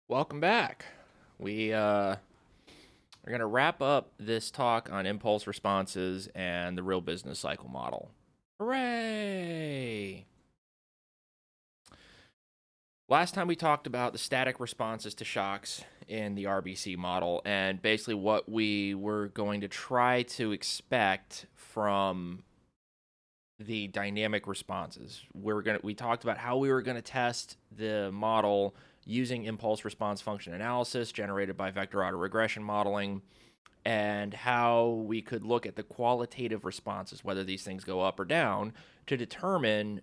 Welcome back. We are going to wrap up this talk on impulse responses and the real business cycle model. Hooray! Last time we talked about the static responses to shocks in the RBC model and basically what we were going to try to expect from the dynamic responses. We talked about how we were going to test the model using impulse response function analysis generated by vector autoregression modeling, and how we could look at the qualitative responses, whether these things go up or down, to determine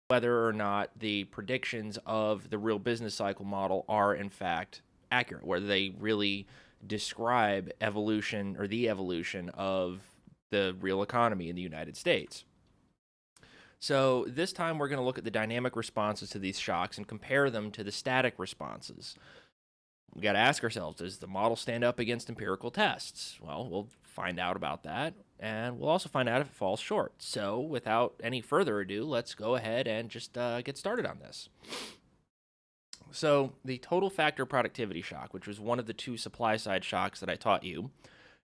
whether or not the predictions of the real business cycle model are in fact accurate, whether they really describe evolution or the evolution of the real economy in the United States. So this time we're going to look at the dynamic responses to these shocks and compare them to the static responses. We got to ask ourselves, does the model stand up against empirical tests? Well, we'll find out about that, and we'll also find out if it falls short. So without any further ado, let's go ahead and just get started on this. So the total factor productivity shock, which was one of the two supply side shocks that I taught you,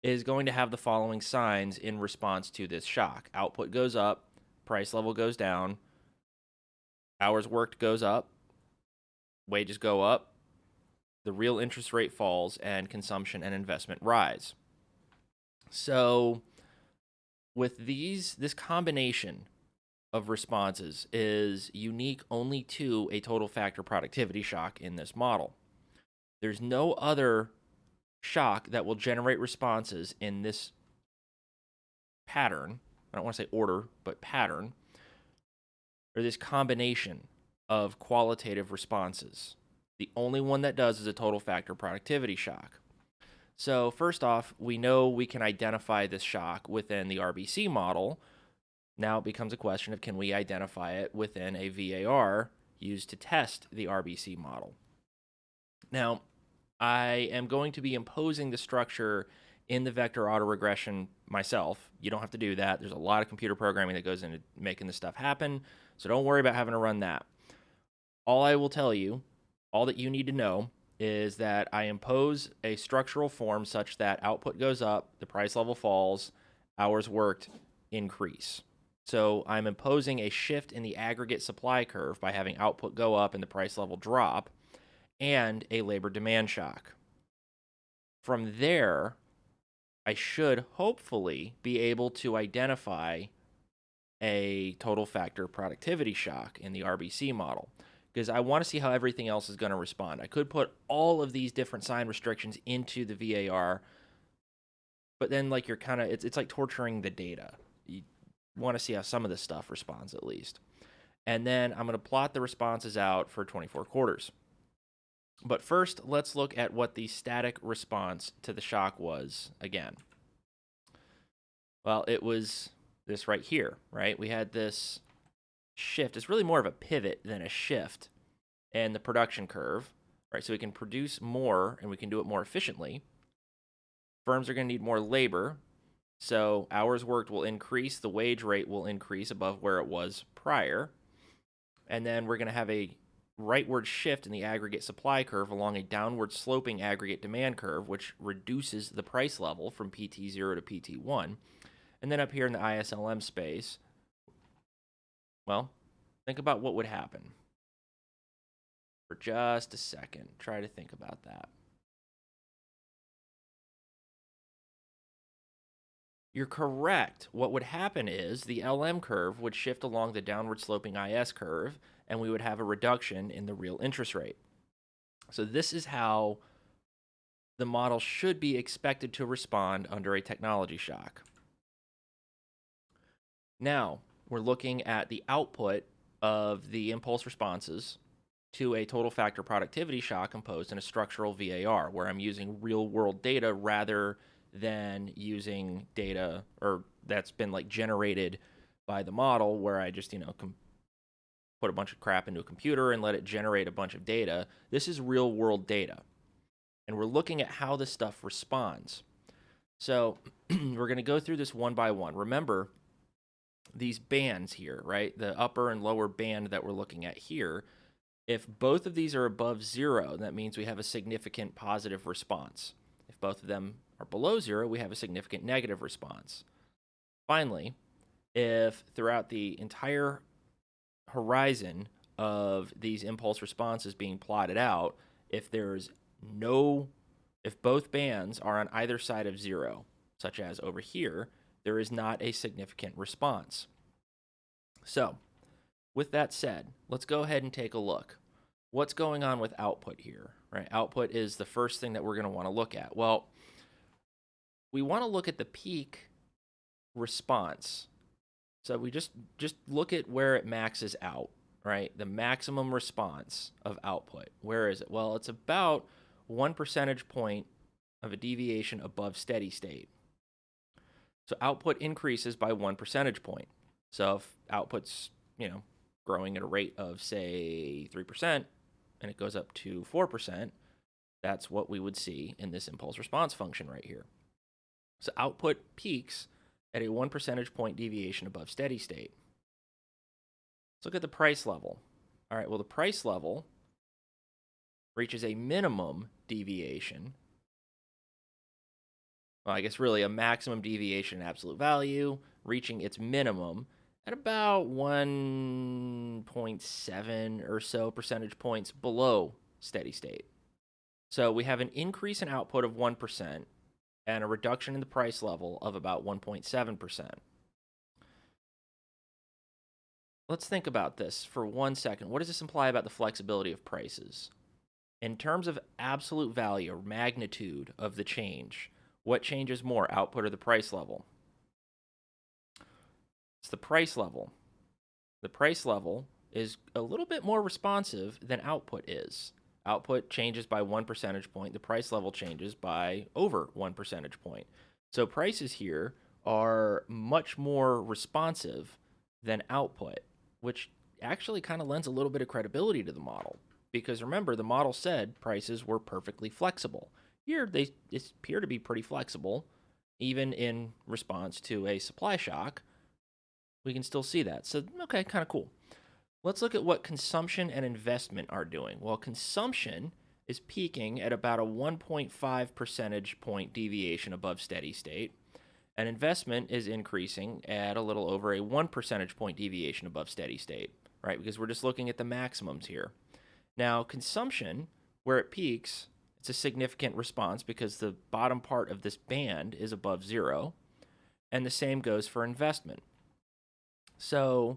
is going to have the following signs in response to this shock. Output goes up, price level goes down, hours worked goes up, wages go up, the real interest rate falls, and consumption and investment rise. So with this combination of responses is unique only to a total factor productivity shock in this model. There's no other shock that will generate responses in this pattern. I don't want to say order, but pattern, or this combination of qualitative responses. The only one that does is a total factor productivity shock. So first off, we know we can identify this shock within the RBC model. Now it becomes a question of, can we identify it within a VAR used to test the RBC model? Now, I am going to be imposing the structure in the vector autoregression myself. You don't have to do that. There's a lot of computer programming that goes into making this stuff happen, so don't worry about having to run that. All I will tell you, all that you need to know, is that I impose a structural form such that output goes up, the price level falls, hours worked increase. So I'm imposing a shift in the aggregate supply curve by having output go up and the price level drop, and a labor demand shock. From there, I should hopefully be able to identify a total factor productivity shock in the RBC model, because I want to see how everything else is going to respond. I could put all of these different sign restrictions into the VAR, but then like it's like torturing the data. You want to see how some of this stuff responds at least. And then I'm going to plot the responses out for 24 quarters. But first, let's look at what the static response to the shock was again. Well, it was this right here, right? We had this shift. It's really more of a pivot than a shift in the production curve, right? So we can produce more and we can do it more efficiently. Firms are going to need more labor, so hours worked will increase, the wage rate will increase above where it was prior, and then we're going to have a rightward shift in the aggregate supply curve along a downward sloping aggregate demand curve, which reduces the price level from PT0 to PT1. And then up here in the ISLM space, well, think about what would happen. For just a second, try to think about that. You're correct. What would happen is the LM curve would shift along the downward sloping IS curve, and we would have a reduction in the real interest rate. So this is how the model should be expected to respond under a technology shock. Now, we're looking at the output of the impulse responses to a total factor productivity shock imposed in a structural VAR, where I'm using real world data rather than using data or that's been like generated by the model, where I just, put a bunch of crap into a computer and let it generate a bunch of data. This is real world data. And we're looking at how this stuff responds. So we're going to go through this one by one. Remember these bands here, right? The upper and lower band that we're looking at here If both of these are above 0, that means we have a significant positive response. If both of them are below 0, we have a significant negative response. Finally, if throughout the entire horizon of these impulse responses being plotted out, if both bands are on either side of 0, such as over here, there is not a significant response. So, with that said, let's go ahead and take a look. What's going on with output here, right? Output is the first thing that we're going to want to look at. Well, we want to look at the peak response. So we just look at where it maxes out, right? The maximum response of output. Where is it? Well, it's about 1 percentage point of a deviation above steady state. So output increases by 1 percentage point. So if output's, growing at a rate of, say, 3%, and it goes up to 4%, that's what we would see in this impulse response function right here. So output peaks at a 1 percentage point deviation above steady state. Let's look at the price level. All right, well, the price level reaches a minimum deviation. Well, I guess really a maximum deviation in absolute value, reaching its minimum at about 1.7 or so percentage points below steady state. So we have an increase in output of 1% and a reduction in the price level of about 1.7%. Let's think about this for 1 second. What does this imply about the flexibility of prices? In terms of absolute value or magnitude of the change, what changes more, output or the price level? It's the price level. The price level is a little bit more responsive than output is. Output changes by 1 percentage point. The price level changes by over 1 percentage point. So prices here are much more responsive than output, which actually kind of lends a little bit of credibility to the model. Because remember, the model said prices were perfectly flexible. Here, they appear to be pretty flexible, even in response to a supply shock. We can still see that. So, okay, kind of cool. Let's look at what consumption and investment are doing. Well, consumption is peaking at about a 1.5 percentage point deviation above steady state, and investment is increasing at a little over a 1 percentage point deviation above steady state, right? Because we're just looking at the maximums here. Now, consumption, where it peaks, it's a significant response because the bottom part of this band is above 0, and the same goes for investment. So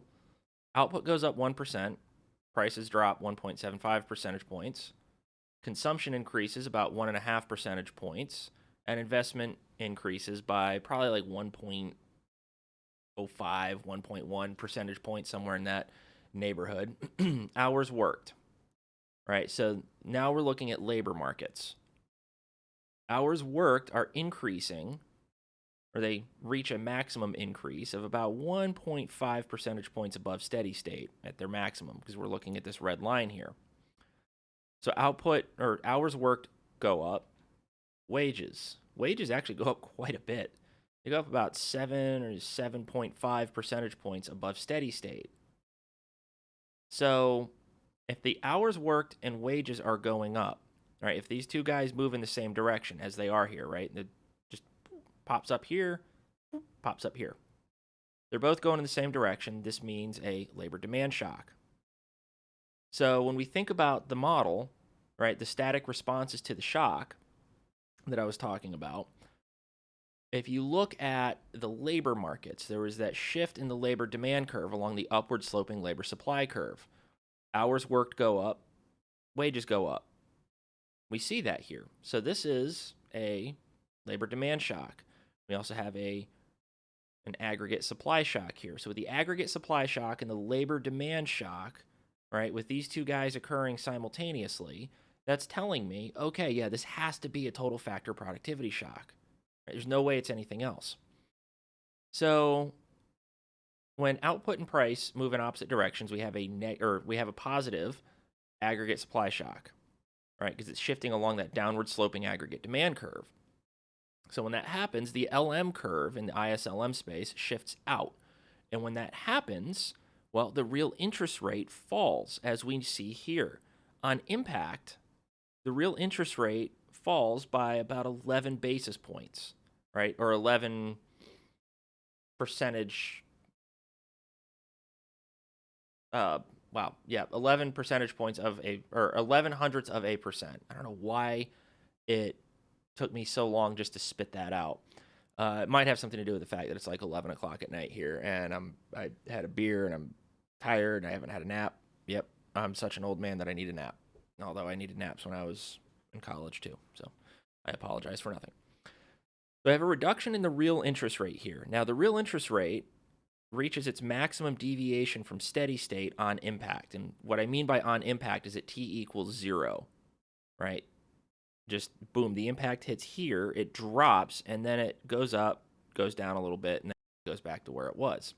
output goes up 1%, prices drop 1.75 percentage points, consumption increases about 1.5 percentage points, and investment increases by probably like 1.05, 1.1 percentage points, somewhere in that neighborhood. Hours worked, right? So now we're looking at labor markets. Hours worked are increasing, or they reach a maximum increase of about 1.5 percentage points above steady state at their maximum, because we're looking at this red line here. So output or hours worked go up. Wages actually go up quite a bit. They go up about 7 or 7.5 percentage points above steady state. So if the hours worked and wages are going up, right, if these two guys move in the same direction as they are here, right, it just pops up here, pops up here. They're both going in the same direction. This means a labor demand shock. So when we think about the model, right, the static responses to the shock that I was talking about, if you look at the labor markets, there was that shift in the labor demand curve along the upward sloping labor supply curve. Hours worked go up, wages go up. We see that here. So this is a labor demand shock. We also have an aggregate supply shock here. So with the aggregate supply shock and the labor demand shock, right, with these two guys occurring simultaneously, that's telling me, okay, yeah, this has to be a total factor productivity shock. Right? There's no way it's anything else. So when output and price move in opposite directions, we have a positive aggregate supply shock, right? Because it's shifting along that downward sloping aggregate demand curve. So when that happens, the LM curve in the ISLM space shifts out. And when that happens, Well, the real interest rate falls, as we see here. On impact, the real interest rate falls by about 11 basis points, right? Or 11 percentage, wow, yeah, 11 percentage points or 11 hundredths of a percent. I don't know why it took me so long just to spit that out. It might have something to do with the fact that it's like 11 o'clock at night here, and I had a beer and I'm tired and I haven't had a nap. Yep, I'm such an old man that I need a nap. Although I needed naps when I was in college too, so I apologize for nothing. So I have a reduction in the real interest rate here. Now the real interest rate reaches its maximum deviation from steady state on impact, and what I mean by on impact is at t equals 0, right? Just boom, the impact hits here, it drops, and then it goes up, goes down a little bit, and then it goes back to where it was.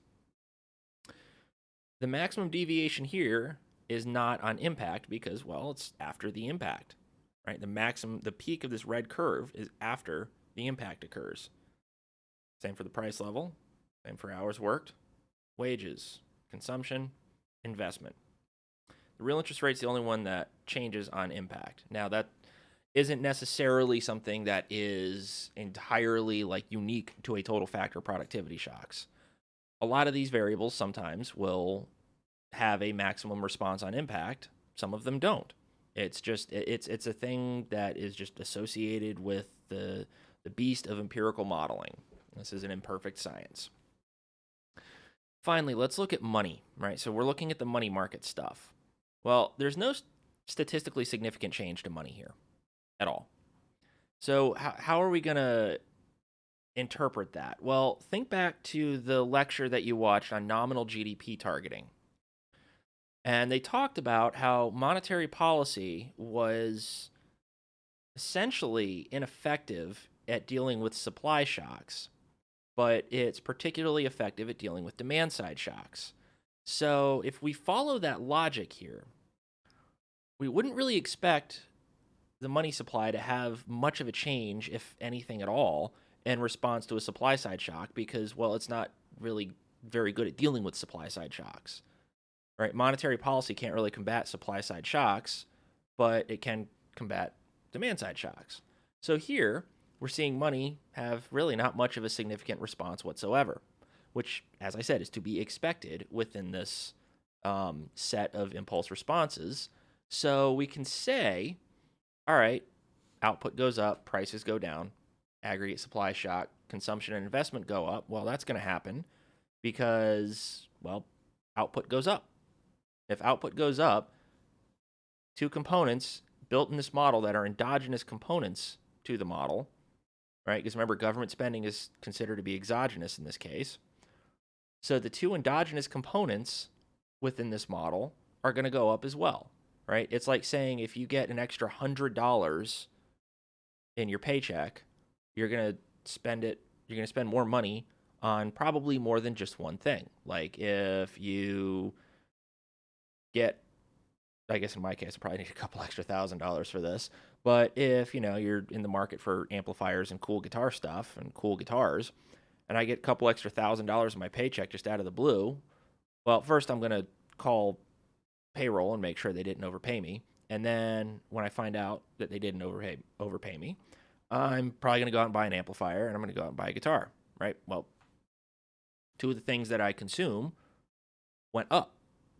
The maximum deviation here is not on impact because, well, it's after the impact, right? The peak of this red curve is after the impact occurs. Same for the price level, same for hours worked, wages, consumption, investment. The real interest rate is the only one that changes on impact. Now, that isn't necessarily something that is entirely like unique to a total factor productivity shocks. A lot of these variables sometimes will have a maximum response on impact. Some of them don't. It's a thing that is just associated with the beast of empirical modeling. This is an imperfect science. Finally, let's look at money, right? So we're looking at the money market stuff. Well, there's no statistically significant change to money here at all. So how are we going to interpret that? Well, think back to the lecture that you watched on nominal GDP targeting. And they talked about how monetary policy was essentially ineffective at dealing with supply shocks, but it's particularly effective at dealing with demand side shocks. So if we follow that logic here, we wouldn't really expect the money supply to have much of a change, if anything at all, in response to a supply side shock because, well, it's not really very good at dealing with supply side shocks, right? Monetary policy can't really combat supply side shocks, but it can combat demand side shocks. So here, we're seeing money have really not much of a significant response whatsoever, which, as I said, is to be expected within this set of impulse responses. So we can say, all right, output goes up, prices go down, aggregate supply shock, consumption and investment go up. Well, that's going to happen because, well, output goes up. If output goes up, two components built in this model that are endogenous components to the model, right? Because remember, government spending is considered to be exogenous in this case. So the two endogenous components within this model are going to go up as well, right? It's like saying if you get an extra $100 in your paycheck, you're going to spend more money on probably more than just one thing. Like if you get, I guess in my case, I probably need a couple extra $1,000 for this. But if, you're in the market for amplifiers and cool guitar stuff and cool guitars, and I get a couple extra $1,000 in my paycheck just out of the blue, well, first I'm going to call payroll and make sure they didn't overpay me. And then when I find out that they didn't overpay me, I'm probably going to go out and buy an amplifier and I'm going to go out and buy a guitar, right? Well, two of the things that I consume went up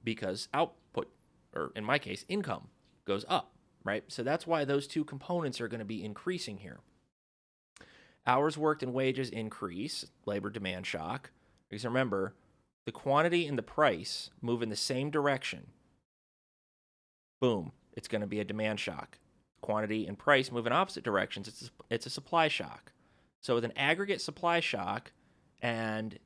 because output, or in my case, income, goes up, right? So that's why those two components are going to be increasing here. Hours worked and wages increase, labor demand shock. Because remember, the quantity and the price move in the same direction. Boom, it's going to be a demand shock. Quantity and price move in opposite directions. It's a supply shock. So with an aggregate supply shock and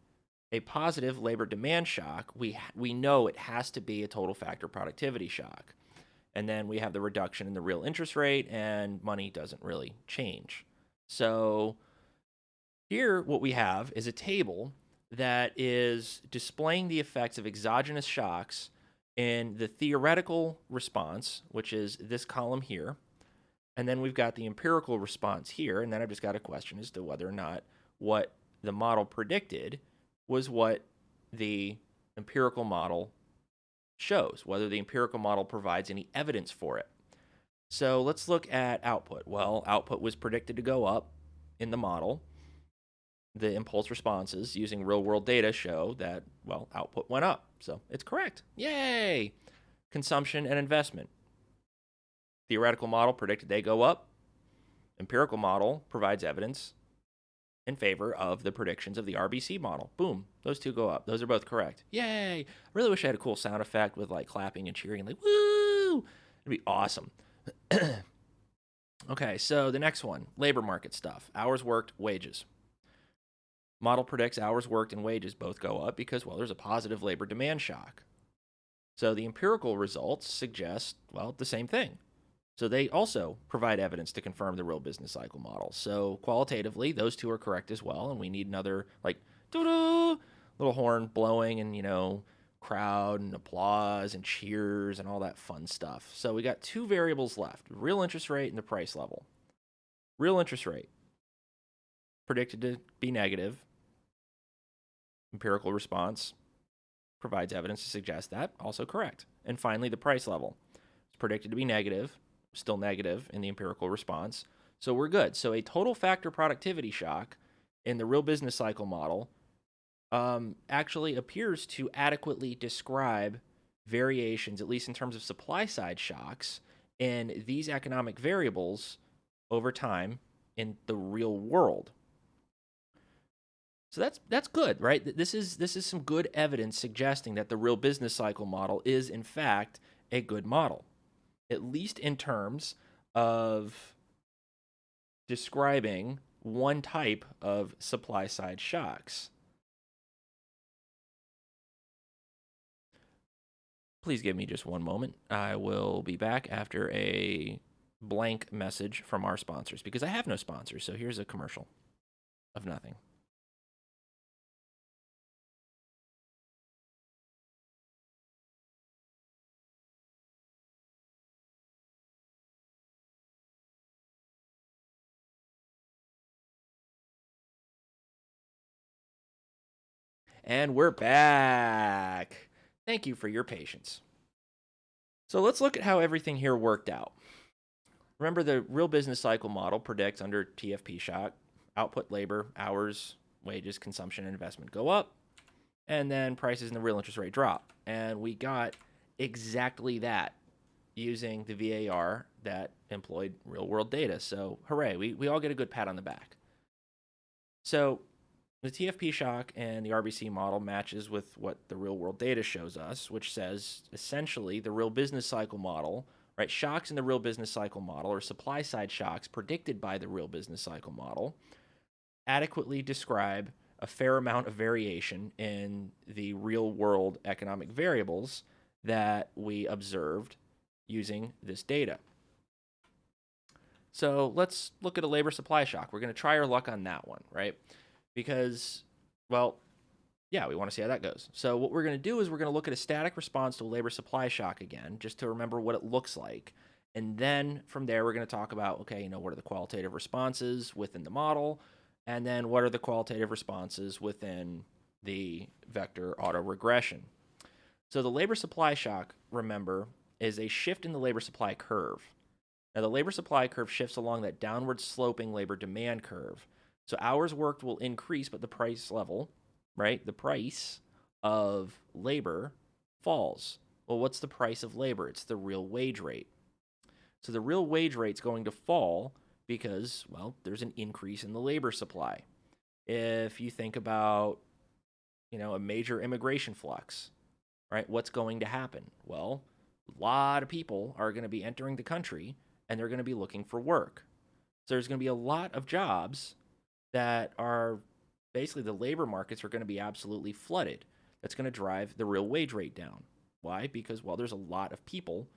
a positive labor demand shock, we know it has to be a total factor productivity shock. And then we have the reduction in the real interest rate, and money doesn't really change. So here what we have is a table that is displaying the effects of exogenous shocks in the theoretical response, which is this column here. And then we've got the empirical response here. And then I've just got a question as to whether or not what the model predicted was what the empirical model shows, whether the empirical model provides any evidence for it. So let's look at output. Well, output was predicted to go up in the model. The impulse responses using real world data show that, well, output went up. So it's correct. Yay! Consumption and investment. Theoretical model predicted they go up. Empirical model provides evidence in favor of the predictions of the RBC model. Boom. Those two go up. Those are both correct. Yay! I really wish I had a cool sound effect with like clapping and cheering, like, woo! It'd be awesome. Okay, so the next one, labor market stuff. Hours worked, wages. Model predicts hours worked and wages both go up because, well, there's a positive labor demand shock. So the empirical results suggest, well, the same thing. So they also provide evidence to confirm the real business cycle model. So qualitatively, those two are correct as well, and we need another, like, doo-doo, little horn blowing and, crowd and applause and cheers and all that fun stuff. So we got two variables left, real interest rate and the price level. Real interest rate, predicted to be negative. Empirical response provides evidence to suggest that, also correct. And finally, the price level. It's predicted to be negative, still negative in the empirical response. So we're good. So a total factor productivity shock in the real business cycle model actually appears to adequately describe variations, at least in terms of supply side shocks, in these economic variables over time in the real world. So that's good, right? This is some good evidence suggesting that the real business cycle model is in fact a good model, at least in terms of describing one type of supply side shocks. Please give me just one moment. I will be back after a blank message from our sponsors because I have no sponsors. So here's a commercial of nothing. And we're back. Thank you for your patience. So let's look at how everything here worked out. Remember, the real business cycle model predicts under TFP shock, output labor, hours, wages, consumption, and investment go up, and then prices and the real interest rate drop. And we got exactly that using the VAR that employed real world data. So hooray, we all get a good pat on the back. So the TFP shock and the RBC model matches with what the real world data shows us, which says essentially the real business cycle model, right? Shocks in the real business cycle model, or supply side shocks predicted by the real business cycle model, adequately describe a fair amount of variation in the real world economic variables that we observed using this data. So let's look at a labor supply shock. We're going to try our luck on that one, right? Because, well, yeah, we want to see how that goes. So what we're going to do is we're going to look at a static response to a labor supply shock again, just to remember what it looks like. And then from there, we're going to talk about, okay, what are the qualitative responses within the model? And then what are the qualitative responses within the vector autoregression? So the labor supply shock, remember, is a shift in the labor supply curve. Now, the labor supply curve shifts along that downward sloping labor demand curve. So hours worked will increase, but the price level, right, the price of labor falls. Well, what's the price of labor? It's the real wage rate. So the real wage rate's going to fall because, well, there's an increase in the labor supply. If you think about, a major immigration flux, right, what's going to happen? Well, a lot of people are going to be entering the country and they're going to be looking for work. So there's going to be a lot of jobs that are basically, the labor markets are going to be absolutely flooded. That's going to drive the real wage rate down. Why? Because, well, there's a lot of people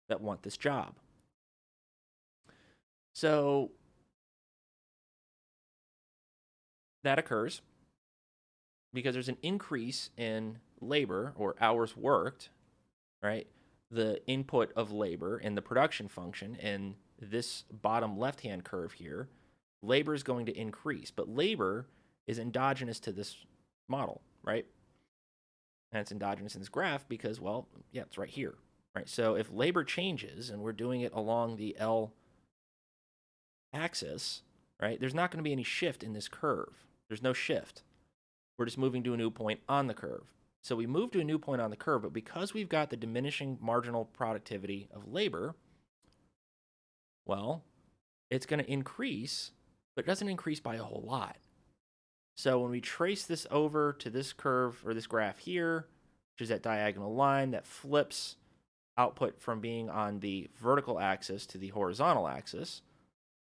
that want this job. So that occurs because there's an increase in labor or hours worked, right? The input of labor in the production function in this bottom left-hand curve here, labor is going to increase, but labor is endogenous to this model, right? And it's endogenous in this graph because, well, yeah, it's right here, right? So if labor changes and we're doing it along the L axis, right, there's not going to be any shift in this curve. There's no shift. We're just moving to a new point on the curve. So we move to a new point on the curve, but because we've got the diminishing marginal productivity of labor, well, it's going to increase, but it doesn't increase by a whole lot. So when we trace this over to this curve or this graph here, which is that diagonal line that flips output from being on the vertical axis to the horizontal axis,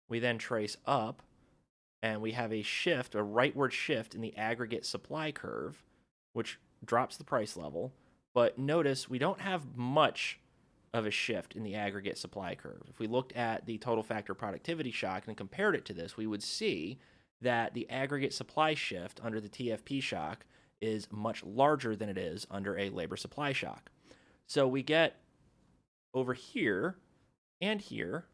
we then trace up and we have a shift, a rightward shift in the aggregate supply curve, which drops the price level. But notice we don't have much of a shift in the aggregate supply curve. If we looked at the total factor productivity shock and compared it to this, we would see that the aggregate supply shift under the TFP shock is much larger than it is under a labor supply shock. So we get over here and here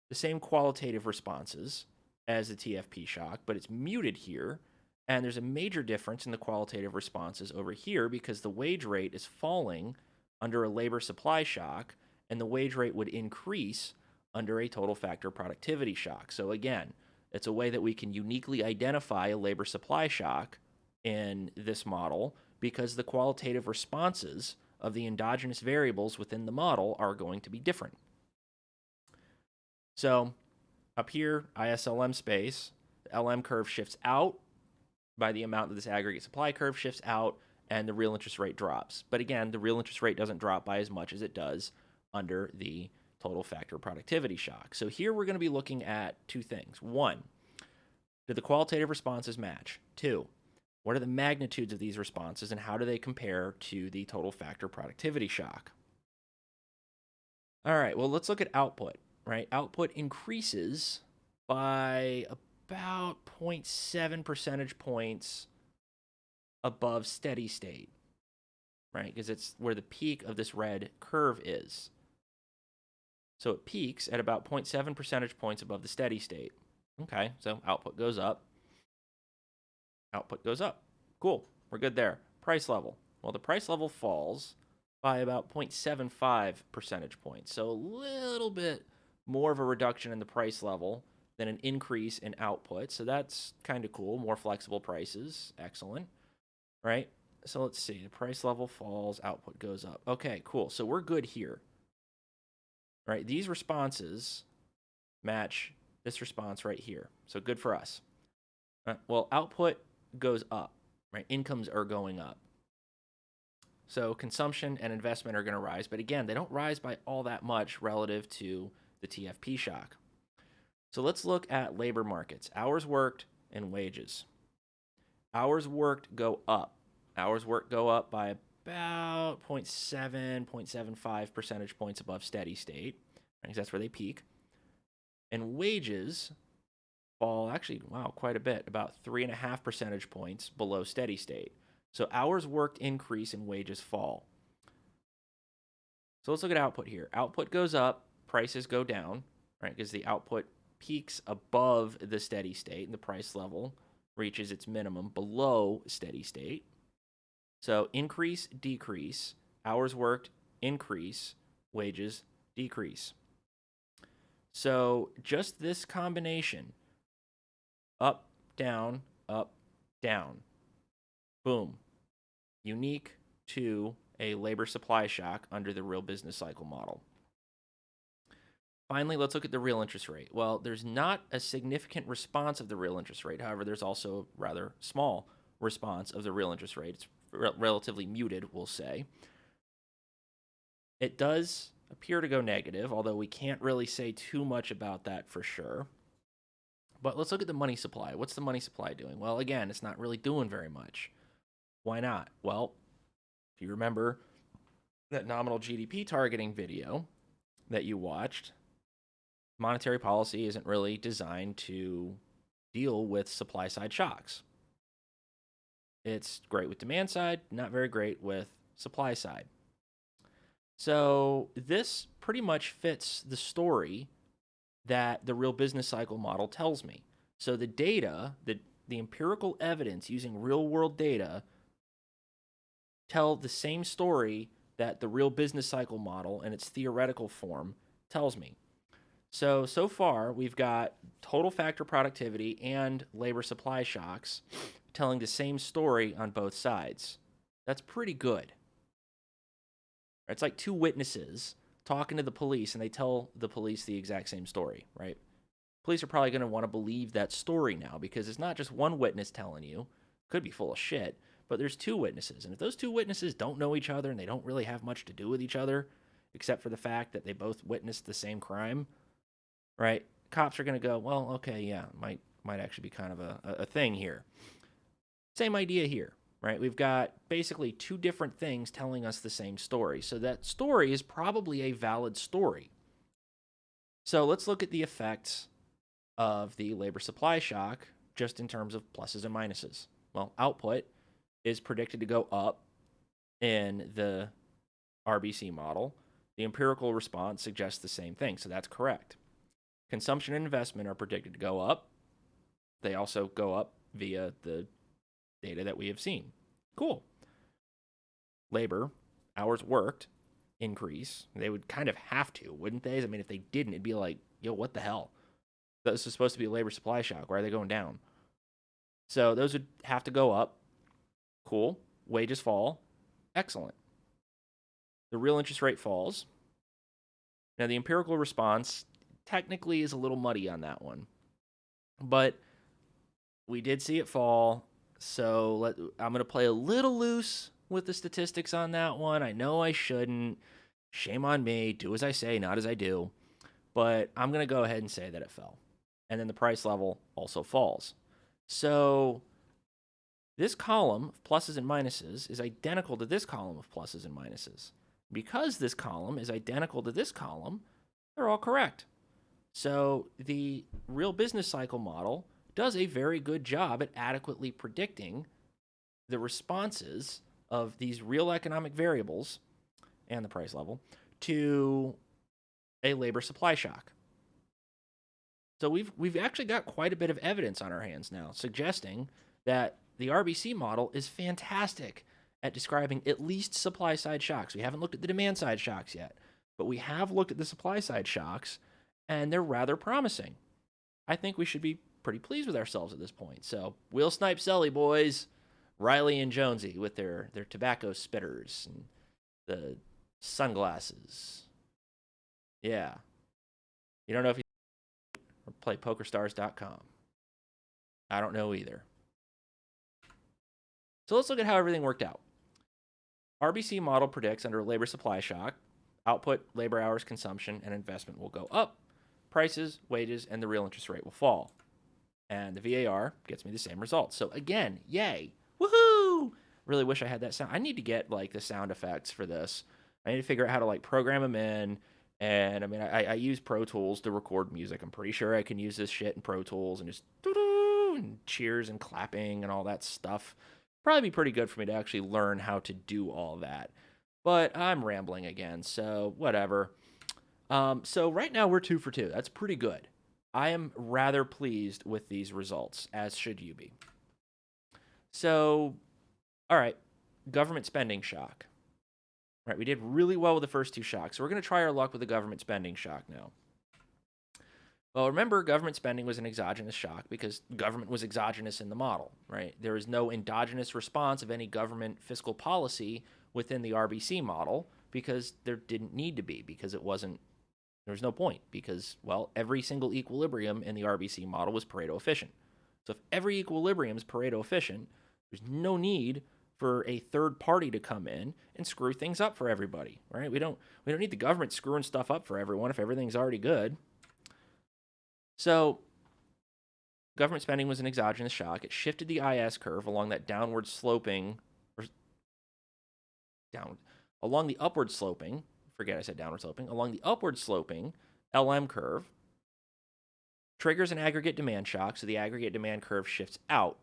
the same qualitative responses as the TFP shock, but it's muted here. And there's a major difference in the qualitative responses over here because the wage rate is falling under a labor supply shock, and the wage rate would increase under a total factor productivity shock. So again, it's a way that we can uniquely identify a labor supply shock in this model because the qualitative responses of the endogenous variables within the model are going to be different. So up here, ISLM space, the LM curve shifts out by the amount that this aggregate supply curve shifts out, and the real interest rate drops. But again, the real interest rate doesn't drop by as much as it does under the total factor productivity shock. So here we're going to be looking at two things. One, do the qualitative responses match? Two, what are the magnitudes of these responses and how do they compare to the total factor productivity shock? All right, well, let's look at output, right? Output increases by about 0.7 percentage points above steady state, right? Because it's where the peak of this red curve is. So it peaks at about 0.7 percentage points above the steady state. Okay, so output goes up. Output goes up. Cool, we're good there. Price level. Well, the price level falls by about 0.75 percentage points. So a little bit more of a reduction in the price level than an increase in output. So that's kind of cool. More flexible prices. Excellent. Right? So let's see. The price level falls, output goes up. Okay, cool. So we're good here. Right? These responses match this response right here. So good for us. Well, output goes up, right? Incomes are going up. So consumption and investment are going to rise. But again, they don't rise by all that much relative to the TFP shock. So let's look at labor markets, hours worked and wages. Hours worked go up. Hours worked go up by about 0.7, 0.75 percentage points above steady state, right? Because that's where they peak. And wages fall actually, wow, quite a bit, about 3.5 percentage points below steady state. So hours worked increase and wages fall. So let's look at output here. Output goes up, prices go down, right? Because the output peaks above the steady state and the price level reaches its minimum below steady state. So increase, decrease, hours worked, increase, wages, decrease. So just this combination, up, down, boom, unique to a labor supply shock under the real business cycle model. Finally, let's look at the real interest rate. Well, there's not a significant response of the real interest rate. However, there's also a rather small response of the real interest rate. It's relatively muted, we'll say. It does appear to go negative, although we can't really say too much about that for sure. But let's look at the money supply. What's the money supply doing? Well, again, it's not really doing very much. Why not? Well, if you remember that nominal GDP targeting video that you watched, monetary policy isn't really designed to deal with supply side shocks. It's great with demand side, not very great with supply side. So this pretty much fits the story that the real business cycle model tells me. So the data, the empirical evidence using real world data tell the same story that the real business cycle model in its theoretical form tells me. So far, we've got total factor productivity and labor supply shocks telling the same story on both sides. That's pretty good. It's like two witnesses talking to the police, and they tell the police the exact same story, right? Police are probably going to want to believe that story now because it's not just one witness telling you. Could be full of shit, but there's two witnesses. And if those two witnesses don't know each other and they don't really have much to do with each other, except for the fact that they both witnessed the same crime, right? Cops are going to go, well, okay, yeah, might actually be kind of a thing here. Same idea here, right? We've got basically two different things telling us the same story. So that story is probably a valid story. So let's look at the effects of the labor supply shock just in terms of pluses and minuses. Well, output is predicted to go up in the RBC model. The empirical response suggests the same thing, so that's correct. Consumption and investment are predicted to go up. They also go up via the data that we have seen. Cool. Labor, hours worked, increase. They would kind of have to, wouldn't they? I mean, if they didn't, it'd be like, yo, what the hell? This is supposed to be a labor supply shock. Why are they going down? So those would have to go up. Cool. Wages fall. Excellent. The real interest rate falls. Now, the empirical response technically is a little muddy on that one. But we did see it fall. So I'm going to play a little loose with the statistics on that one. I know I shouldn't. Shame on me. Do as I say, not as I do. But I'm going to go ahead and say that it fell. And then the price level also falls. So this column of pluses and minuses is identical to this column of pluses and minuses. Because this column is identical to this column, they're all correct. So the real business cycle model does a very good job at adequately predicting the responses of these real economic variables and the price level to a labor supply shock. So we've actually got quite a bit of evidence on our hands now suggesting that the RBC model is fantastic at describing at least supply side shocks. We haven't looked at the demand side shocks yet, but we have looked at the supply side shocks, and they're rather promising. I think we should be pretty pleased with ourselves at this point. So we'll snipe Sully, boys. Riley and Jonesy with their tobacco spitters and the sunglasses. Yeah. You don't know if you play PokerStars.com. I don't know either. So let's look at how everything worked out. RBC model predicts under a labor supply shock, output, labor hours, consumption, and investment will go up. Prices, wages, and the real interest rate will fall. And the VAR gets me the same results. So again, yay. Woohoo! Really wish I had that sound. I need to get like the sound effects for this. I need to figure out how to like program them in. And I mean, I use Pro Tools to record music. I'm pretty sure I can use this shit in Pro Tools and just doo-doo and cheers and clapping and all that stuff. Probably be pretty good for me to actually learn how to do all that. But I'm rambling again, so whatever. So right now we're 2 for 2. That's pretty good. I am rather pleased with these results, as should you be. So, all right, government spending shock. Right, we did really well with the first 2 shocks. So we're going to try our luck with the government spending shock now. Well, remember, government spending was an exogenous shock because government was exogenous in the model, right? There is no endogenous response of any government fiscal policy within the RBC model because there didn't need to be, because it wasn't, there was no point, because, well, every single equilibrium in the RBC model was Pareto efficient. So if every equilibrium is Pareto efficient, there's no need for a third party to come in and screw things up for everybody, right? We don't need the government screwing stuff up for everyone if everything's already good. So government spending was an exogenous shock. It shifted the IS curve along that downward sloping, or along the upward sloping, forget I said downward sloping, along the upward sloping LM curve, triggers an aggregate demand shock, so the aggregate demand curve shifts out,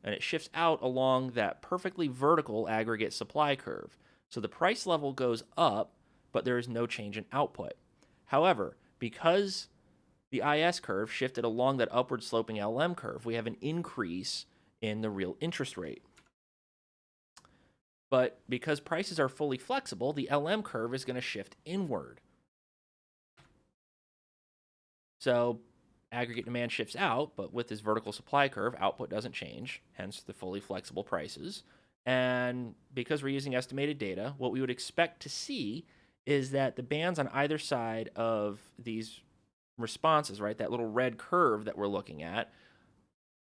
and it shifts out along that perfectly vertical aggregate supply curve. So the price level goes up, but there is no change in output. However, because the IS curve shifted along that upward sloping LM curve, we have an increase in the real interest rate. But because prices are fully flexible, the LM curve is going to shift inward. So aggregate demand shifts out, but with this vertical supply curve, output doesn't change, hence the fully flexible prices. And because we're using estimated data, what we would expect to see is that the bands on either side of these responses, right, that little red curve that we're looking at,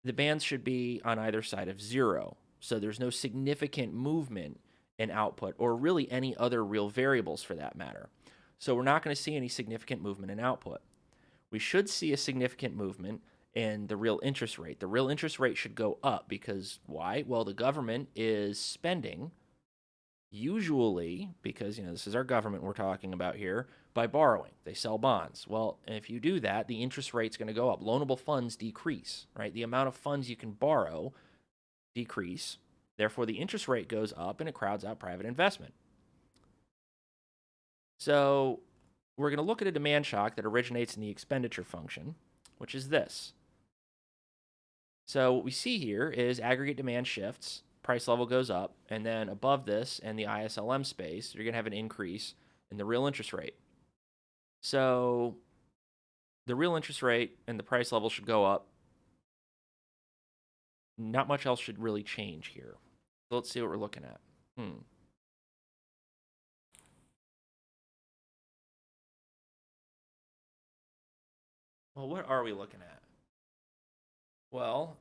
the bands should be on either side of 0. So there's no significant movement in output or really any other real variables for that matter. So we're not going to see any significant movement in output. We should see a significant movement in the real interest rate. The real interest rate should go up because why? Well, the government is spending, usually, because this is our government we're talking about here, by borrowing. They sell bonds. Well, if you do that, the interest rate's going to go up. Loanable funds decrease, right? The amount of funds you can borrow decrease. Therefore, the interest rate goes up and it crowds out private investment. So we're going to look at a demand shock that originates in the expenditure function, which is this. So what we see here is aggregate demand shifts, price level goes up, and then above this in the ISLM space, you're going to have an increase in the real interest rate. So the real interest rate and the price level should go up. Not much else should really change here. So let's see what we're looking at. Well, what are we looking at? Well,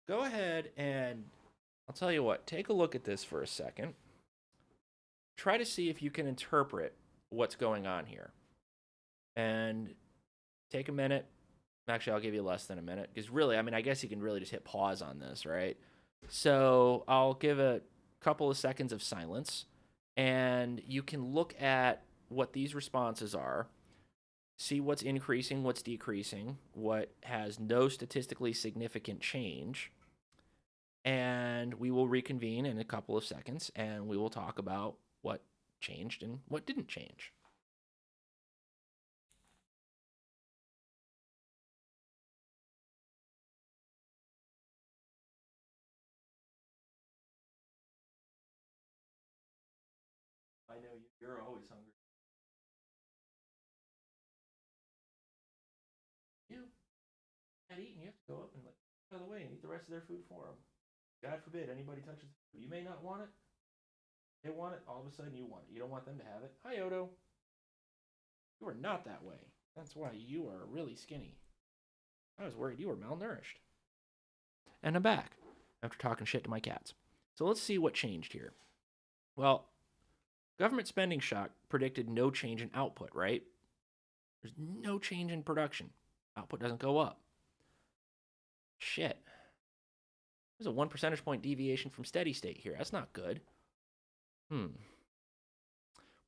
go ahead and I'll tell you what, take a look at this for a second. Try to see if you can interpret what's going on here. And take a minute. Actually, I'll give you less than a minute because really, I guess you can really just hit pause on this, right? So I'll give a couple of seconds of silence and you can look at what these responses are, see what's increasing, what's decreasing, what has no statistically significant change, and we will reconvene in a couple of seconds and we will talk about what changed and what didn't change. I know you're always hungry. You can't eat and you have to go up and out of the way and eat the rest of their food for them. God forbid anybody touches the food. You may not want it. They want it. All of a sudden you want it. You don't want them to have it. Hi, Odo. You are not that way. That's why you are really skinny. I was worried you were malnourished. And I'm back after talking shit to my cats. So let's see what changed here. Well, government spending shock predicted no change in output, right? There's no change in production. Output doesn't go up. Shit. There's a 1 percentage point deviation from steady state here. That's not good. Well,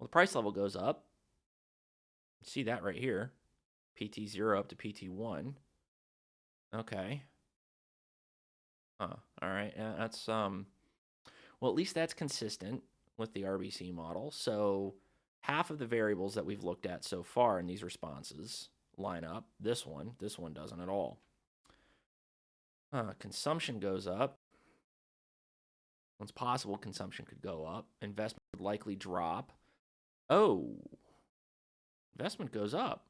the price level goes up. See that right here. PT0 up to PT1. Okay. All right. That's well, at least that's consistent with the RBC model. So half of the variables that we've looked at so far in these responses line up. This one doesn't at all. Consumption goes up. It's possible consumption could go up. Investment would likely drop. Oh, investment goes up.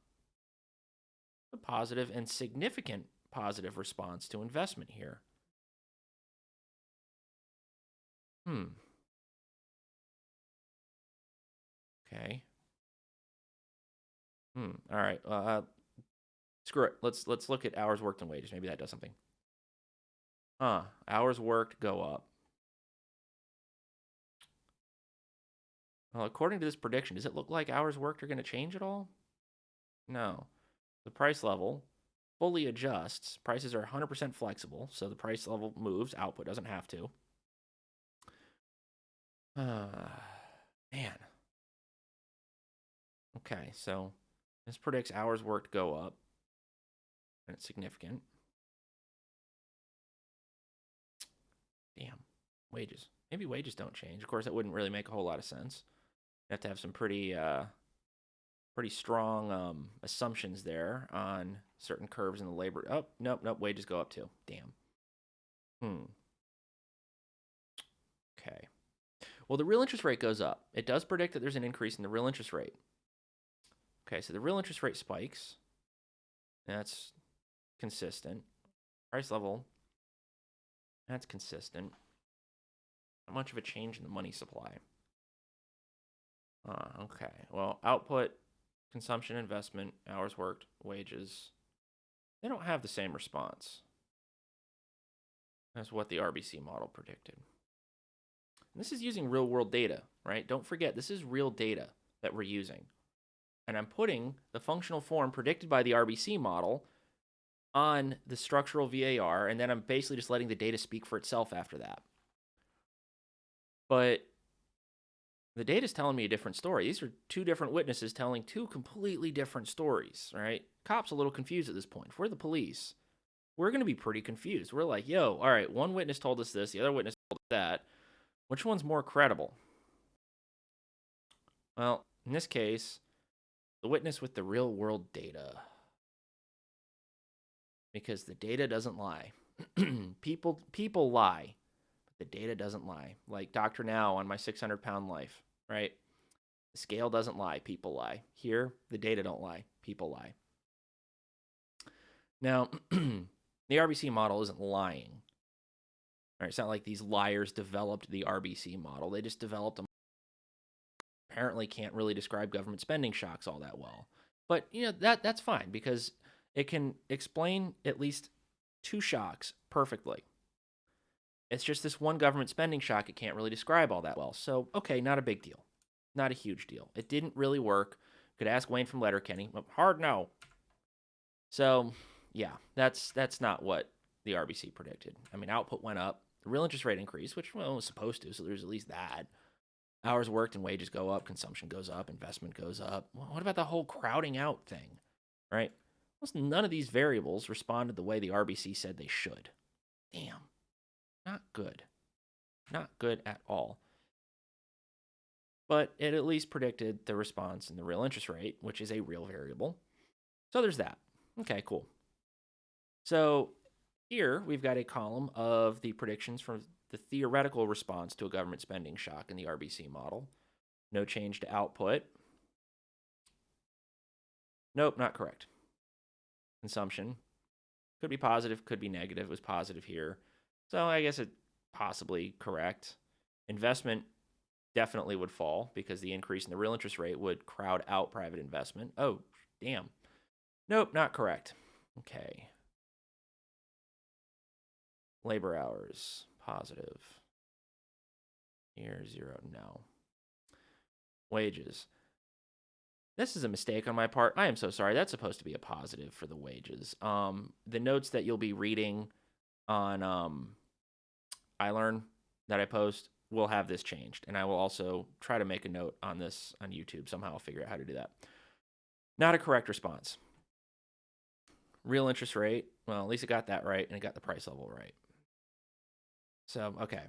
A positive and significant positive response to investment here. Okay. All right. Screw it. Let's look at hours worked and wages. Maybe that does something. Hours worked go up. Well, according to this prediction, does it look like hours worked are going to change at all? No. The price level fully adjusts. Prices are 100% flexible, so the price level moves. Output doesn't have to. Man. Okay, so this predicts hours worked go up, and it's significant. Damn. Wages. Maybe wages don't change. Of course, that wouldn't really make a whole lot of sense. You have to have some pretty strong assumptions there on certain curves in the labor. Oh, nope, wages go up too. Damn. Okay. Well, the real interest rate goes up. It does predict that there's an increase in the real interest rate. Okay, so the real interest rate spikes. That's consistent. Price level, that's consistent. Not much of a change in the money supply. Okay. Well, output, consumption, investment, hours worked, wages, they don't have the same response as what the RBC model predicted. And this is using real world data, right? Don't forget, this is real data that we're using. And I'm putting the functional form predicted by the RBC model on the structural VAR, and then I'm basically just letting the data speak for itself after that. But the data is telling me a different story. These are two different witnesses telling two completely different stories, right? Cops a little confused at this point. If we're the police, we're going to be pretty confused. We're like, yo, all right, one witness told us this, the other witness told us that. Which one's more credible? Well, in this case, the witness with the real world data. Because the data doesn't lie. People lie, but the data doesn't lie. Like Dr. Now on my 600-pound life, right? The scale doesn't lie, people lie. Here, the data don't lie, people lie. Now, the RBC model isn't lying. All right, it's not like these liars developed the RBC model. They just developed a apparently can't really describe government spending shocks all that well. But, that's fine because it can explain at least two shocks perfectly. It's just this one government spending shock it can't really describe all that well. So, okay, not a big deal. Not a huge deal. It didn't really work. Could ask Wayne from Letterkenny. Hard no. So, yeah, that's not what the RBC predicted. I mean, output went up. The real interest rate increased, which, well, it was supposed to, so there's at least that. Hours worked and wages go up, consumption goes up, investment goes up. Well, what about the whole crowding out thing, right? Almost none of these variables responded the way the RBC said they should. Damn. Not good. Not good at all. But it at least predicted the response in the real interest rate, which is a real variable. So there's that. Okay, cool. So here we've got a column of the predictions from the theoretical response to a government spending shock in the RBC model. No change to output. Nope, not correct. Consumption could be positive, could be negative. It was positive here. So I guess it's possibly correct. Investment definitely would fall because the increase in the real interest rate would crowd out private investment. Oh, damn. Nope, not correct. Okay. Labor hours, positive. Here, 0, no. Wages. This is a mistake on my part. I am so sorry. That's supposed to be a positive for the wages. The notes that you'll be reading on iLearn that I post will have this changed. And I will also try to make a note on this on YouTube. Somehow I'll figure out how to do that. Not a correct response. Real interest rate. Well, at least it got that right, and it got the price level right. So, okay.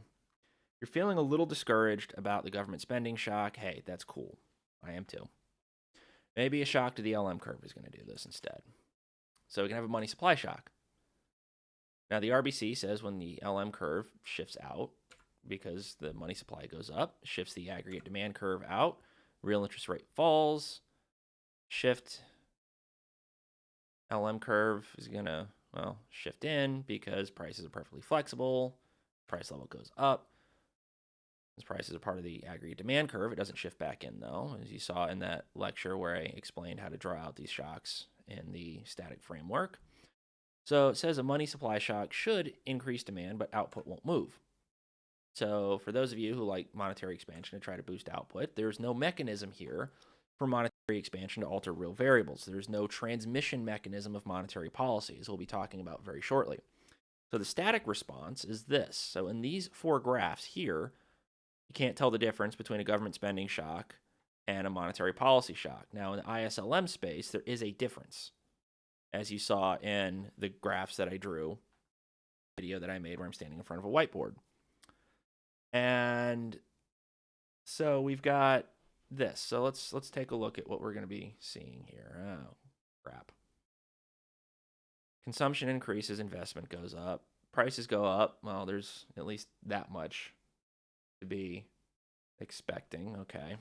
You're feeling a little discouraged about the government spending shock. Hey, that's cool. I am too. Maybe a shock to the LM curve is going to do this instead. So we can have a money supply shock. Now, the RBC says when the LM curve shifts out, because the money supply goes up, shifts the aggregate demand curve out, real interest rate falls, shift LM curve is going to, shift in because prices are perfectly flexible. Price level goes up. As prices are part of the aggregate demand curve, it doesn't shift back in, though, as you saw in that lecture where I explained how to draw out these shocks in the static framework. So it says a money supply shock should increase demand, but output won't move. So for those of you who like monetary expansion to try to boost output, there's no mechanism here for monetary expansion to alter real variables. There's no transmission mechanism of monetary policy, as we'll be talking about very shortly. So the static response is this. So in these 4 graphs here, you can't tell the difference between a government spending shock and a monetary policy shock. Now, in the ISLM space, there is a difference, as you saw in the graphs that I drew, video that I made where I'm standing in front of a whiteboard. And so we've got this. So let's take a look at what we're going to be seeing here. Oh, crap. Consumption increases, investment goes up. Prices go up. Well, there's at least that much to be expecting. Okay.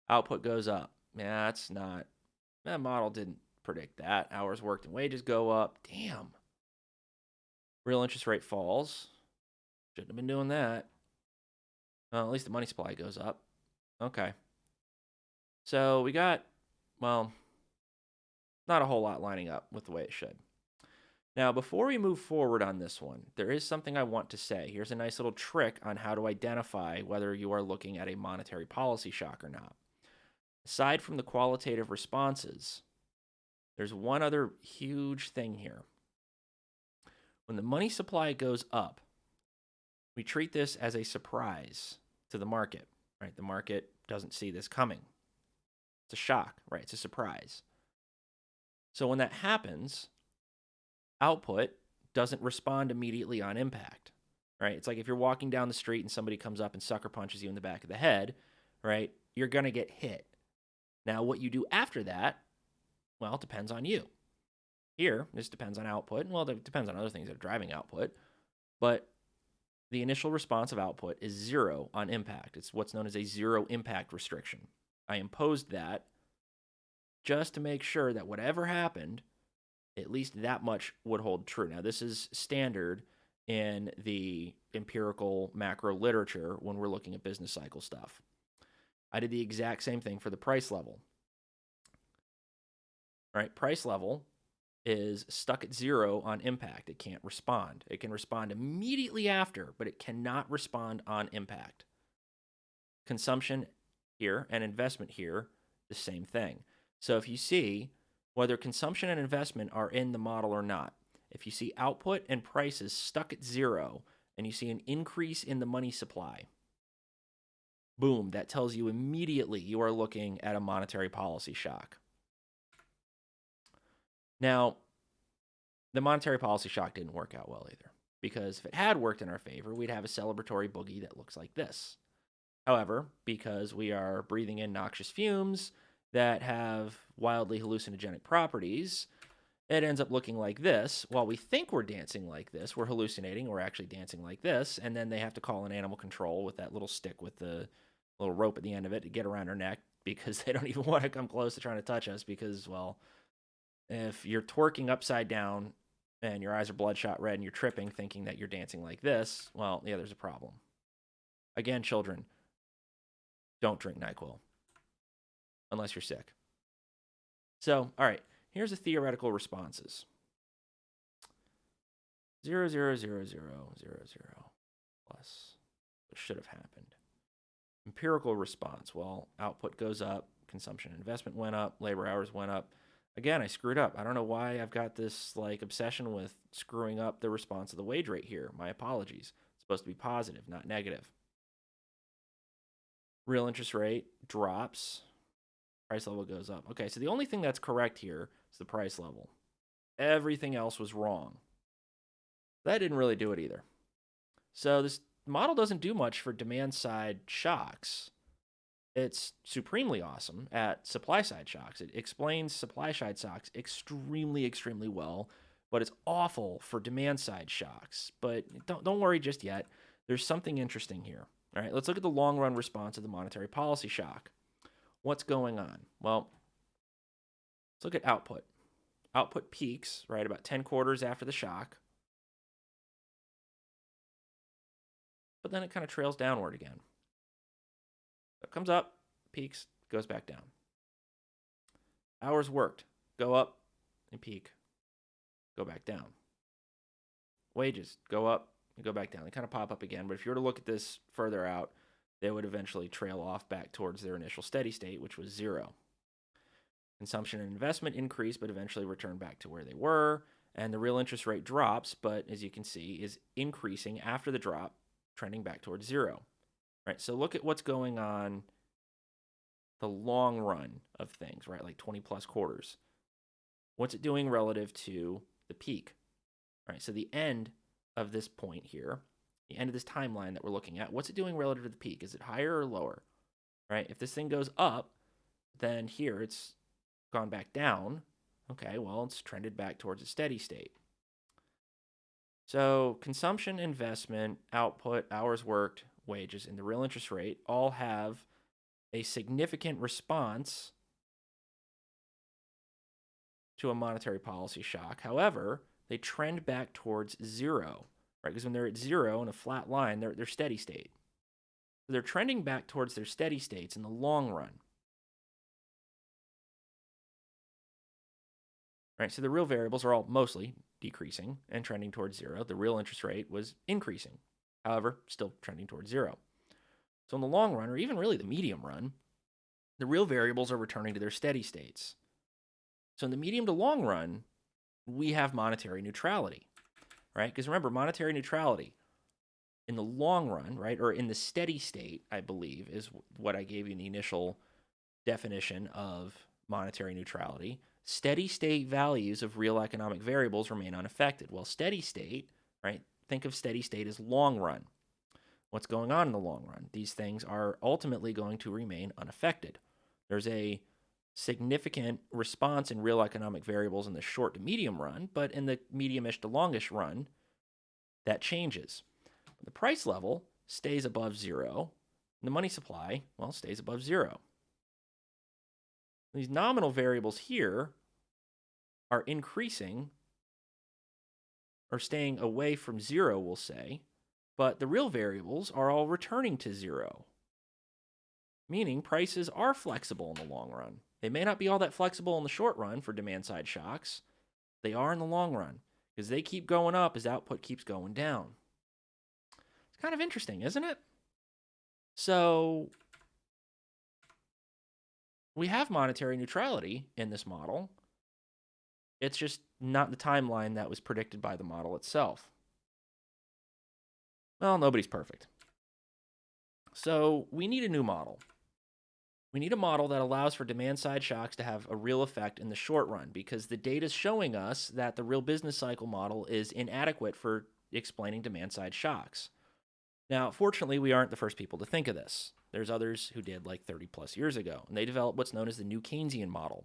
Output goes up. Yeah, that's not, that model didn't predict that. Hours worked and wages go up. Damn. Real interest rate falls. Shouldn't have been doing that. Well, at least the money supply goes up. Okay. So we got, well, not a whole lot lining up with the way it should. Now, before we move forward on this one, there is something I want to say. Here's a nice little trick on how to identify whether you are looking at a monetary policy shock or not. Aside from the qualitative responses, there's one other huge thing here. When the money supply goes up, we treat this as a surprise to the market, right? The market doesn't see this coming. It's a shock, right? It's a surprise. So when that happens, output doesn't respond immediately on impact, right? It's like if you're walking down the street and somebody comes up and sucker punches you in the back of the head, right? You're going to get hit. Now, what you do after that, well, it depends on you. Here, this depends on output. Well, it depends on other things that are driving output. But the initial response of output is 0 on impact. It's what's known as a 0 impact restriction. I imposed that just to make sure that whatever happened, at least that much would hold true. Now, this is standard in the empirical macro literature when we're looking at business cycle stuff. I did the exact same thing for the price level. Right? Price level is stuck at 0 on impact. It can't respond. It can respond immediately after, but it cannot respond on impact. Consumption here and investment here, the same thing. So if you see whether consumption and investment are in the model or not, if you see output and prices stuck at 0 and you see an increase in the money supply, boom, that tells you immediately you are looking at a monetary policy shock. Now, the monetary policy shock didn't work out well either, because if it had worked in our favor, we'd have a celebratory boogie that looks like this. However, because we are breathing in noxious fumes that have wildly hallucinogenic properties, it ends up looking like this. While we think we're dancing like this, we're hallucinating, we're actually dancing like this, and then they have to call in animal control with that little stick with the little rope at the end of it to get around our neck, because they don't even want to come close to trying to touch us, because, well, if you're twerking upside down and your eyes are bloodshot red and you're tripping thinking that you're dancing like this, well, yeah, there's a problem. Again, children, don't drink NyQuil unless you're sick. So, all right, here's the theoretical responses. 0, 0, 0, 0, 0, 0 plus what should have happened. Empirical response, well, output goes up, consumption and investment went up, labor hours went up. Again, I screwed up. I don't know why I've got this like obsession with screwing up the response of the wage rate here. My apologies. It's supposed to be positive, not negative. Real interest rate drops. Price level goes up. Okay, so the only thing that's correct here is the price level. Everything else was wrong. That didn't really do it either. So this model doesn't do much for demand side shocks. It's supremely awesome at supply side shocks. It explains supply side shocks extremely, extremely well, but it's awful for demand side shocks. But don't worry just yet. There's something interesting here. All right, let's look at the long run response of the monetary policy shock. What's going on? Well, let's look at output. Output peaks, right, about 10 quarters after the shock. But then it kind of trails downward again. It comes up, peaks, goes back down. Hours worked, go up and peak, go back down. Wages go up and go back down. They kind of pop up again, but if you were to look at this further out, they would eventually trail off back towards their initial steady state, which was 0. Consumption and investment increase, but eventually return back to where they were, and the real interest rate drops, but as you can see, is increasing after the drop, trending back towards 0. Right, so look at what's going on the long run of things, right, like 20 plus quarters. What's it doing relative to the peak? Right, so the end of this point here, the end of this timeline that we're looking at, what's it doing relative to the peak? Is it higher or lower? Right, if this thing goes up, then here it's gone back down. Okay, well, it's trended back towards a steady state. So consumption, investment, output, hours worked, wages and the real interest rate all have a significant response to a monetary policy shock. However, they trend back towards zero, right? Because when they're at zero in a flat line, they're steady state. So they're trending back towards their steady states in the long run. Right? So the real variables are all mostly decreasing and trending towards zero. The real interest rate was increasing, however, still trending towards zero. So in the long run, or even really the medium run, the real variables are returning to their steady states. So in the medium to long run, we have monetary neutrality, right? Because remember, monetary neutrality in the long run, right, or in the steady state, I believe, is what I gave you in the initial definition of monetary neutrality. Steady state values of real economic variables remain unaffected. Well, steady state, right, think of steady state as long run. What's going on in the long run? These things are ultimately going to remain unaffected. There's a significant response in real economic variables in the short to medium run, but in the medium-ish to longish run, that changes. The price level stays above zero, and the money supply, well, stays above zero. These nominal variables here are increasing or staying away from zero, we'll say, but the real variables are all returning to zero, meaning prices are flexible in the long run. They may not be all that flexible in the short run for demand-side shocks. They are in the long run because they keep going up as output keeps going down. It's kind of interesting, isn't it? So we have monetary neutrality in this model. It's just not the timeline that was predicted by the model itself. Well, nobody's perfect. So we need a new model. We need a model that allows for demand-side shocks to have a real effect in the short run because the data is showing us that the real business cycle model is inadequate for explaining demand-side shocks. Now, fortunately, we aren't the first people to think of this. There's others who did like 30 plus years ago, and they developed what's known as the new Keynesian model.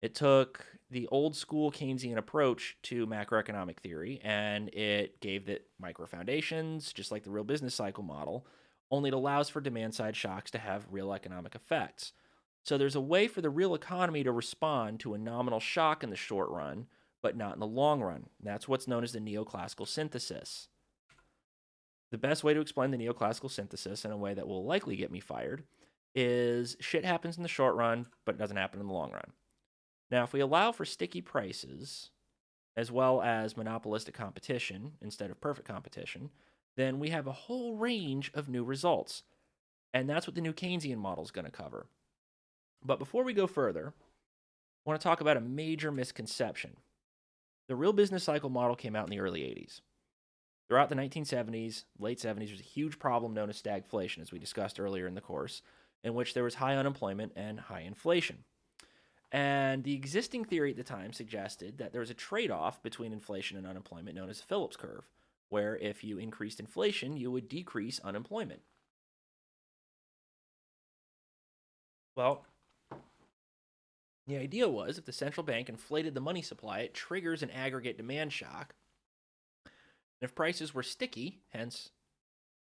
It took the old school Keynesian approach to macroeconomic theory, and it gave it micro foundations, just like the real business cycle model, only it allows for demand-side shocks to have real economic effects. So there's a way for the real economy to respond to a nominal shock in the short run, but not in the long run. That's what's known as the neoclassical synthesis. The best way to explain the neoclassical synthesis in a way that will likely get me fired is shit happens in the short run, but it doesn't happen in the long run. Now, if we allow for sticky prices, as well as monopolistic competition instead of perfect competition, then we have a whole range of new results. And that's what the new Keynesian model is going to cover. But before we go further, I want to talk about a major misconception. The real business cycle model came out in the early 80s. Throughout the 1970s, late 70s, there's a huge problem known as stagflation, as we discussed earlier in the course, in which there was high unemployment and high inflation. And the existing theory at the time suggested that there was a trade-off between inflation and unemployment known as the Phillips curve, where if you increased inflation, you would decrease unemployment. Well, the idea was if the central bank inflated the money supply, it triggers an aggregate demand shock. And if prices were sticky, hence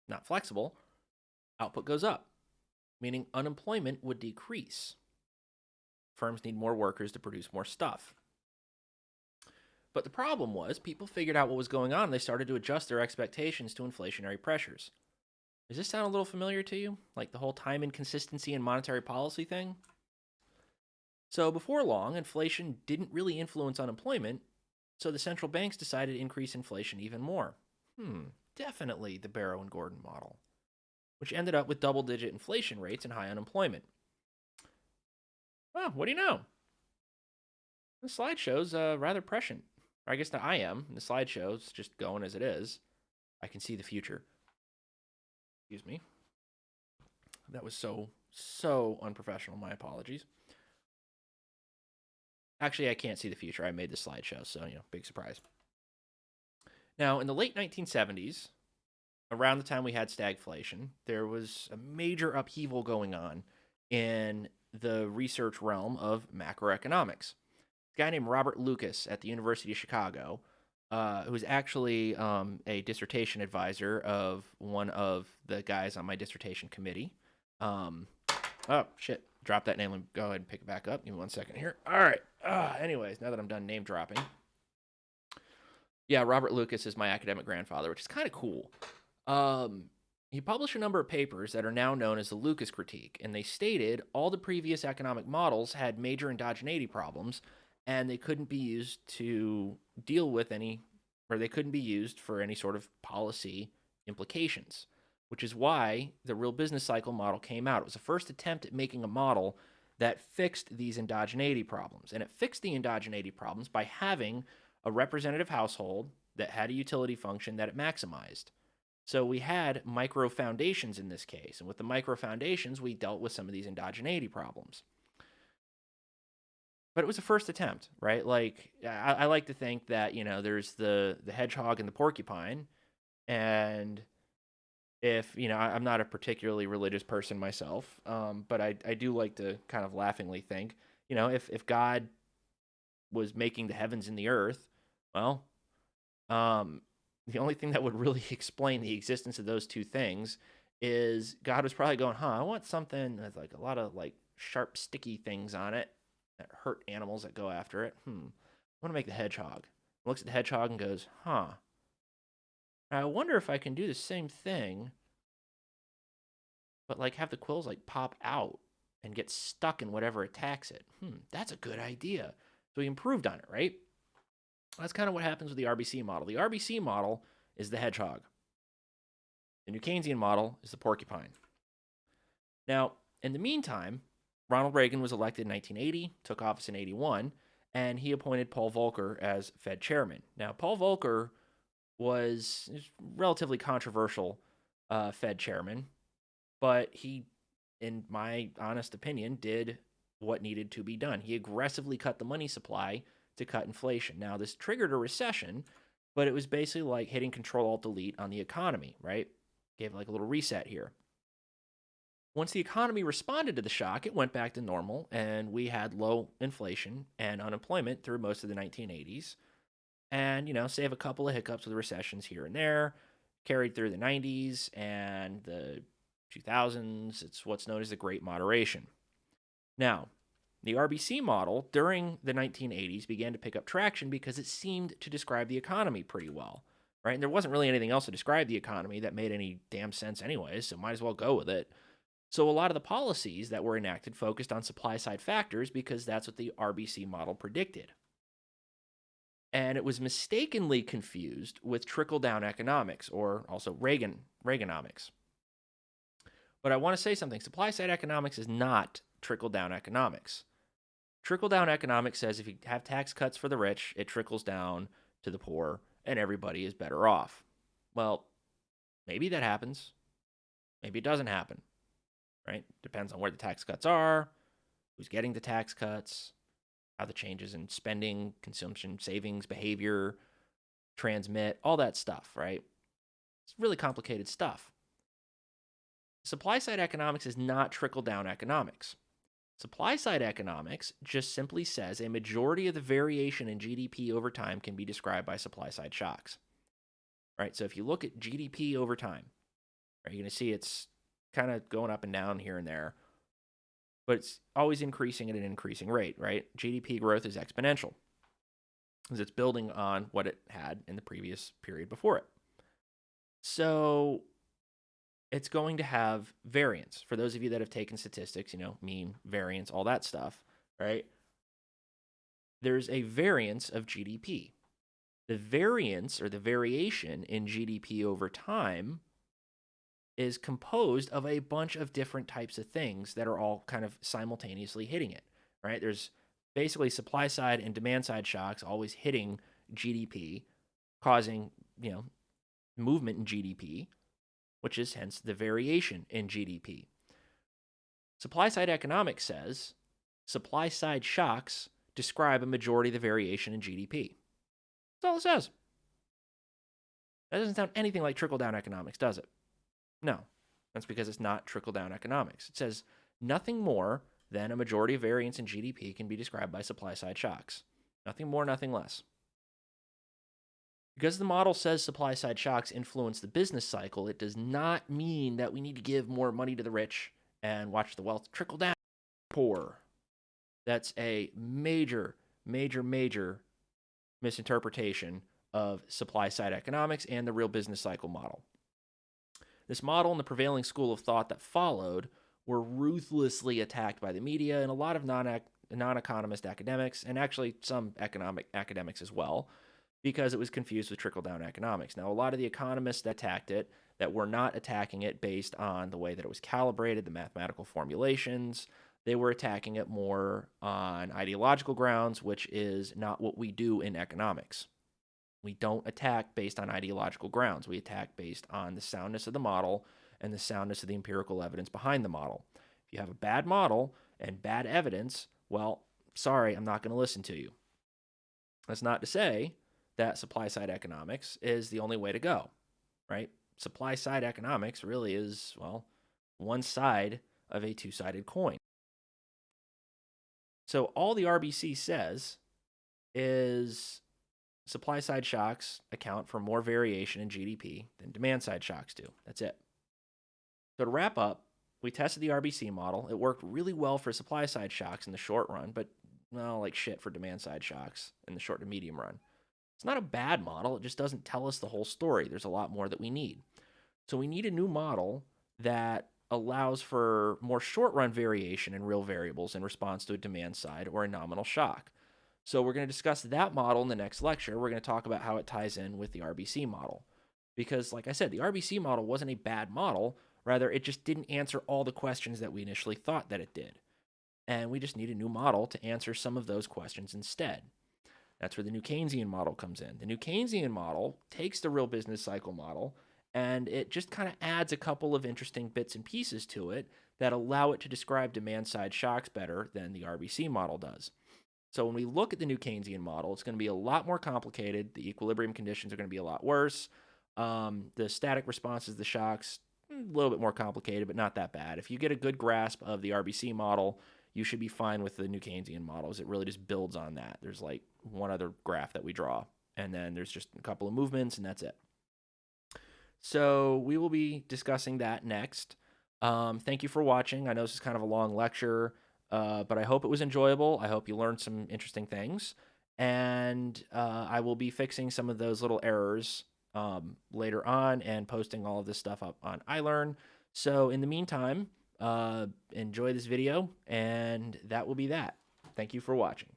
not flexible, output goes up, meaning unemployment would decrease. Firms need more workers to produce more stuff. But the problem was people figured out what was going on and they started to adjust their expectations to inflationary pressures. Does this sound a little familiar to you? Like the whole time inconsistency in monetary policy thing? So before long, inflation didn't really influence unemployment, so the central banks decided to increase inflation even more. Definitely the Barrow and Gordon model, which ended up with double-digit inflation rates and high unemployment. Well, what do you know? The slide show's rather prescient. Or I guess I am. The slideshow's just going as it is. I can see the future. Excuse me. That was so unprofessional. My apologies. Actually, I can't see the future. I made the slideshow, so, big surprise. Now, in the late 1970s, around the time we had stagflation, there was a major upheaval going on in the research realm of macroeconomics. A guy named Robert Lucas at the University of Chicago who was actually a dissertation advisor of one of the guys on my dissertation committee. Um, oh, shit. Drop that name and go ahead and pick it back up. Give me 1 second here. All right. Anyways, now that I'm done name dropping. Yeah, Robert Lucas is my academic grandfather, which is kind of cool. He published a number of papers that are now known as the Lucas Critique, and they stated all the previous economic models had major endogeneity problems, and they couldn't be used to deal with any, or they couldn't be used for any sort of policy implications, which is why the real business cycle model came out. It was the first attempt at making a model that fixed these endogeneity problems, and it fixed the endogeneity problems by having a representative household that had a utility function that it maximized. So we had micro foundations in this case. And with the micro foundations, we dealt with some of these endogeneity problems. But it was a first attempt, right? Like, I like to think that, there's the hedgehog and the porcupine. And if, I'm not a particularly religious person myself, but I do like to kind of laughingly think, if God was making the heavens and the earth, well, the only thing that would really explain the existence of those two things is God was probably going, I want something that's like a lot of like sharp, sticky things on it that hurt animals that go after it. I want to make the hedgehog. Looks at the hedgehog and goes, I wonder if I can do the same thing, but like have the quills like pop out and get stuck in whatever attacks it. That's a good idea. So he improved on it, right? That's kind of what happens with the RBC model. The RBC model is the hedgehog. The New Keynesian model is the porcupine. Now, in the meantime, Ronald Reagan was elected in 1980, took office in 81, and he appointed Paul Volcker as Fed chairman. Now, Paul Volcker was relatively controversial Fed chairman, but he, in my honest opinion, did what needed to be done. He aggressively cut the money supply to cut inflation. Now, this triggered a recession, but it was basically like hitting Control-Alt-Delete on the economy, right? Gave like a little reset here. Once the economy responded to the shock, it went back to normal, and we had low inflation and unemployment through most of the 1980s. And, save a couple of hiccups with recessions here and there, carried through the 90s and the 2000s. It's what's known as the Great Moderation. Now, the RBC model during the 1980s began to pick up traction because it seemed to describe the economy pretty well, right? And there wasn't really anything else to describe the economy that made any damn sense anyways, so might as well go with it. So a lot of the policies that were enacted focused on supply-side factors because that's what the RBC model predicted. And it was mistakenly confused with trickle-down economics, or also Reaganomics. But I want to say something. Supply-side economics is not trickle-down economics. Trickle-down economics says if you have tax cuts for the rich, it trickles down to the poor, and everybody is better off. Well, maybe that happens. Maybe it doesn't happen, right? Depends on where the tax cuts are, who's getting the tax cuts, how the changes in spending, consumption, savings, behavior transmit, all that stuff, right? It's really complicated stuff. Supply-side economics is not trickle-down economics. Supply-side economics just simply says a majority of the variation in GDP over time can be described by supply-side shocks. Right? So if you look at GDP over time, right, you're going to see it's kind of going up and down here and there, but it's always increasing at an increasing rate, right? GDP growth is exponential because it's building on what it had in the previous period before it. So it's going to have variance. For those of you that have taken statistics, mean, variance, all that stuff, right? There's a variance of GDP. The variance or the variation in GDP over time is composed of a bunch of different types of things that are all kind of simultaneously hitting it, right? There's basically supply side and demand side shocks always hitting GDP, causing, movement in GDP, which is hence the variation in GDP. Supply-side economics says supply-side shocks describe a majority of the variation in GDP. That's all it says. That doesn't sound anything like trickle-down economics, does it? No. That's because it's not trickle-down economics. It says nothing more than a majority of variance in GDP can be described by supply-side shocks. Nothing more, nothing less. Because the model says supply side shocks influence the business cycle, it does not mean that we need to give more money to the rich and watch the wealth trickle down to the poor. That's a major, major, major misinterpretation of supply side economics and the real business cycle model. This model and the prevailing school of thought that followed were ruthlessly attacked by the media and a lot of non-economist academics, and actually some economic academics as well, because it was confused with trickle-down economics. Now, a lot of the economists that attacked it, that were not attacking it based on the way that it was calibrated, the mathematical formulations, they were attacking it more on ideological grounds, which is not what we do in economics. We don't attack based on ideological grounds. We attack based on the soundness of the model and the soundness of the empirical evidence behind the model. If you have a bad model and bad evidence, well, sorry, I'm not going to listen to you. That's not to say that supply side economics is the only way to go, right? Supply side economics really is, well, one side of a two-sided coin. So all the RBC says is supply side shocks account for more variation in GDP than demand side shocks do. That's it. So to wrap up, we tested the RBC model. It worked really well for supply side shocks in the short run, but well, like shit for demand side shocks in the short to medium run. It's not a bad model. It just doesn't tell us the whole story. There's a lot more that we need. So we need a new model that allows for more short run variation in real variables in response to a demand side or a nominal shock. So we're going to discuss that model in the next lecture. We're going to talk about how it ties in with the RBC model. Because, like I said, the RBC model wasn't a bad model. Rather, it just didn't answer all the questions that we initially thought that it did. And we just need a new model to answer some of those questions instead. That's where the new Keynesian model comes in. The new Keynesian model takes the real business cycle model and it just kind of adds a couple of interesting bits and pieces to it that allow it to describe demand side shocks better than the RBC model does. So when we look at the new Keynesian model, it's going to be a lot more complicated. The equilibrium conditions are going to be a lot worse. The static responses, the shocks, a little bit more complicated, but not that bad. If you get a good grasp of the RBC model, you should be fine with the new Keynesian models. It really just builds on that. There's like one other graph that we draw, and then there's just a couple of movements, and that's it. So we will be discussing that next. Thank you for watching. I know this is kind of a long lecture, but I hope it was enjoyable. I hope you learned some interesting things. And I will be fixing some of those little errors later on and posting all of this stuff up on iLearn. So in the meantime, enjoy this video, and that will be that. Thank you for watching.